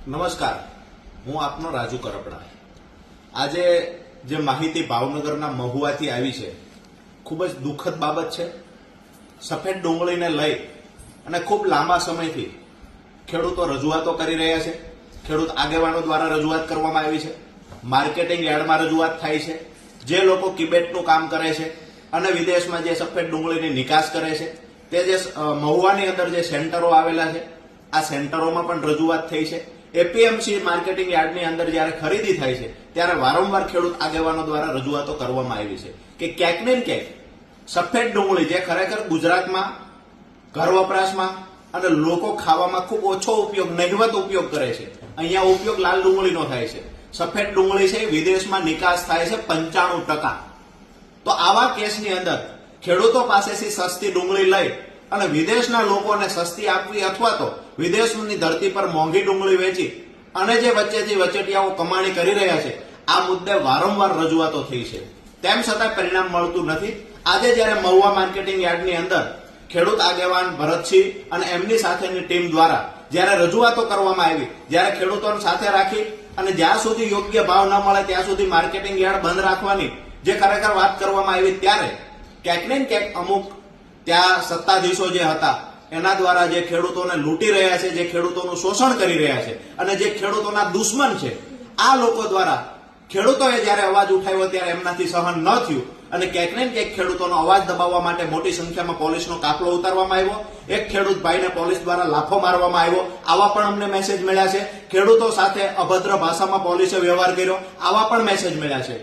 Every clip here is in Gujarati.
નમસ્કાર, હું આપનો રાજુ કરપડા। આજે જે માહિતી ભાવનગરના મહુવાથી આવી છે, ખૂબ જ દુઃખદ બાબત છે। સફેદ ડુંગળીને લઈ અને ખૂબ લાંબા સમયથી ખેડૂતો રજૂઆતો કરી રહ્યા છે। ખેડૂત આગેવાનો દ્વારા રજૂઆત કરવામાં આવી છે, માર્કેટિંગ યાર્ડમાં રજૂઆત થાય છે। જે લોકો કિબેટનું કામ કરે છે અને વિદેશમાં જે સફેદ ડુંગળીની નિકાસ કરે છે, તે જે મહુવાની અંદર જે સેન્ટરો આવેલા છે, આ સેન્ટરોમાં પણ રજૂઆત થઈ છે। એપીએમસી માર્કેટિંગ યાર્ડની અંદર જ્યારે ખરીદી થાય છે ત્યારે વારંવાર ખેડૂત આગેવાનો દ્વારા રજૂઆતો કરવામાં આવી છે કે ક્યાંક ને ક્યાંક સફેદ ડુંગળી જે ખરેખર ગુજરાતમાં ઘર વપરાશમાં અને લોકો ખાવામાં ખૂબ ઓછો ઉપયોગ, નહિવત ઉપયોગ કરે છે, અહીંયા ઉપયોગ લાલ ડુંગળીનો થાય છે। સફેદ ડુંગળી છે વિદેશમાં નિકાસ થાય છે 95%। તો આવા કેસની અંદર ખેડૂતો પાસેથી સસ્તી ડુંગળી લઈ અને વિદેશના લોકોને સસ્તી આપવી અથવા તો વિદેશની ધરતી પર મોંઘી ડુંગળી વેચી અને જે વચ્ચેથી વચેટિયાઓ કમાણી કરી રહ્યા છે, આ મુદ્દે વારંવાર રજૂઆતો થઈ છે, તેમ છતાં પરિણામ મળતું નથી। આજે જ્યારે મહુવા માર્કેટિંગ યાર્ડની અંદર ખેડૂત આગેવાન ભરતસિંહ અને એમની સાથેની ટીમ દ્વારા જ્યારે રજૂઆતો કરવામાં આવી, જ્યારે ખેડૂતોને સાથે રાખી અને જ્યાં સુધી યોગ્ય ભાવ ન મળે ત્યાં સુધી માર્કેટિંગ યાર્ડ બંધ રાખવાની જે ખરેખર વાત કરવામાં આવી, ત્યારે ક્યાંક ને ક્યાંક અમુક ત્યાં સત્તાધીશો જે હતા એના દ્વારા જે ખેડૂતોને લૂંટી રહ્યા છે, જે ખેડૂતોનું શોષણ કરી રહ્યા છે અને જે ખેડૂતોના દુશ્મન છે, આ લોકો દ્વારા ખેડૂતોએ જ્યારે અવાજ ઉઠાવ્યો ત્યારે એમનાથી સહન ન થયું અને ક્યાંક ને ક્યાંક ખેડૂતોનો અવાજ દબાવવા માટે મોટી સંખ્યામાં પોલીસનો કાફલો ઉતારવામાં આવ્યો। એક ખેડૂત ભાઈને પોલીસ દ્વારા લાફો મારવામાં આવ્યો, આવા પણ અમને મેસેજ મળ્યા છે। ખેડૂતો સાથે અભદ્ર ભાષામાં પોલીસે વ્યવહાર કર્યો, આવા પણ મેસેજ મળ્યા છે।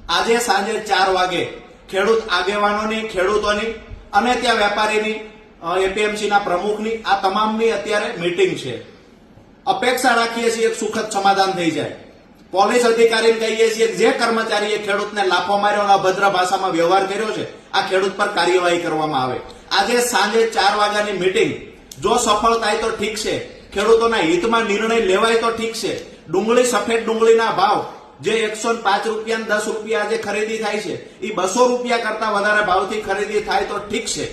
આજે સાંજે 4 વાગે ખેડૂત આગેવાનોની, ખેડૂતોની અને ત્યાં વેપારીની, એપીએમસીના પ્રમુખની, આ તમામની અત્યારે મીટિંગ છે। અપેક્ષા રાખીએ છીએ એક સુખદ સમાધાન થઈ જાય। પોલીસ અધિકારીને કહીએ છીએ જે કર્મચારીએ ખેડૂતને લાફો માર્યો અને અભદ્ર ભાષામાં વ્યવહાર કર્યો છે, આ ખેડૂત પર કાર્યવાહી કરવામાં આવે। આજે સાંજે 4 વાગ્યાની મીટિંગ જો સફળ થાય તો ઠીક છે, ખેડૂતોના હિતમાં નિર્ણય લેવાય તો ઠીક છે। ડુંગળી, સફેદ ડુંગળીના ભાવ જે 105 રૂપિયા, 10 રૂપિયા આજે ખરીદી થાય છે, એ 200 રૂપિયા કરતા વધારે ભાવથી ખરીદી થાય તો ઠીક છે,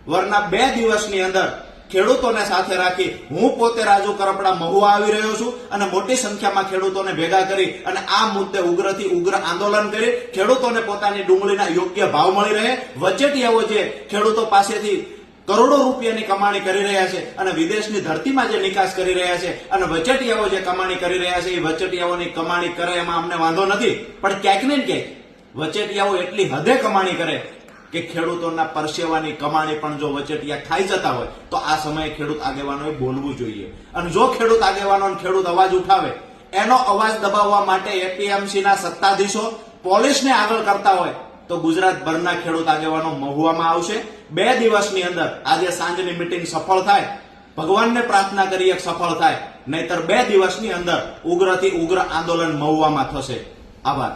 વરના 2 દિવસની અંદર ખેડૂતોને સાથે રાખી હું પોતે રાજુ કરપડા મહુવા આવી રહ્યો છું અને મોટી સંખ્યામાં ખેડૂતોને ભેગા કરી અને આ મુદ્દે ઉગ્રથી ઉગ્ર આંદોલન કરી ખેડૂતોને પોતાની ડુંગળીના યોગ્ય ભાવ મળી રહે। વચેટિયાઓ જે ખેડૂતો પાસેથી કરોડો રૂપિયાની કમાણી કરી રહ્યા છે અને વિદેશની ધરતીમાં જે નિકાસ કરી રહ્યા છે અને વચેટિયાઓ જે કમાણી કરી રહ્યા છે, એ વચેટિયાઓની કમાણી કરે એમાં અમને વાંધો નથી, પણ ક્યાંક ને ક્યાંક વચેટિયાઓ એટલી હદે કમાણી કરે કે ખેડૂતોના પરસેવાની કમાણી પણ જો વચેટિયા ખાઈ જતા હોય તો આ સમયે ખેડૂત આગેવાનોએ બોલવું જોઈએ। અને જો ખેડૂત આગેવાનો ખેડૂત અવાજ ઉઠાવે, એનો અવાજ દબાવવા માટે એપીએમસીના સત્તાધીશો પોલીસને આગળ કરતા હોય તો ગુજરાતભરના ખેડૂત આગેવાનો મહુવામાં આવશે। 2 દિવસની અંદર આજે સાંજની મીટિંગ સફળ થાય, ભગવાનને પ્રાર્થના કરીએ સફળ થાય, નહીતર 2 દિવસની અંદર ઉગ્રથી ઉગ્ર આંદોલન મહુવામાં થશે। આભાર।